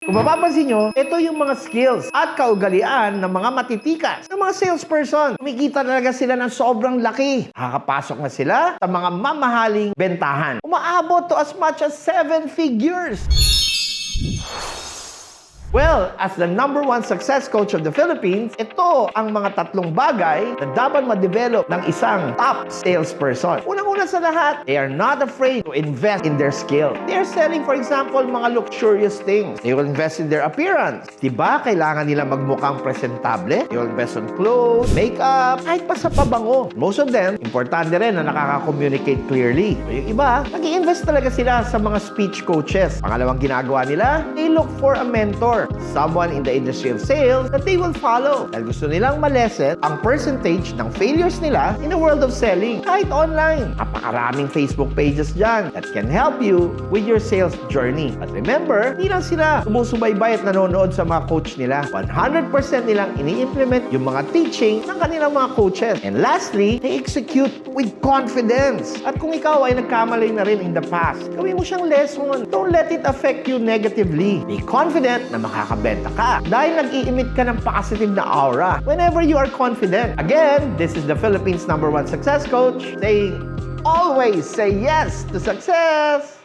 Kung mapapansin nyo, ito yung mga skills at kaugalian ng mga matitikas ng mga salesperson. Kumikita talaga sila ng sobrang laki. Nakakapasok na sila sa mga mamahaling bentahan. Umaabot to as much as 7 figures. Well, as the #1 success coach of the Philippines, ito ang mga tatlong bagay na dapat ma-develop ng isang top salesperson. Unang-una sa lahat, they are not afraid to invest in their skill. They are selling, for example, mga luxurious things. They will invest in their appearance. Diba, kailangan nila magmukhang presentable? They will invest on clothes, makeup, kahit pa sa pabango. Most of them, importante rin na nakaka-communicate clearly. So, yung iba, nag-i-invest talaga sila sa mga speech coaches. Pangalawang ginagawa nila, they look for a mentor. Someone in the industry of sales that they will follow. Dahil gusto nilang malesen ang percentage ng failures nila in the world of selling. Kahit online. Napakaraming Facebook pages dyan that can help you with your sales journey. But remember, hindi lang sila sumusubaybay at nanonood sa mga coach nila. 100% nilang ini-implement yung mga teaching ng kanilang mga coaches. And lastly, they execute with confidence. At kung ikaw ay nagkamali na rin in the past, gawin mo siyang lesson. Don't let it affect you negatively. Be confident na makakabenta ka dahil nag-i-emit ka ng positive na aura whenever you are confident. Again, this is the Philippines #1 success coach saying always say yes to success.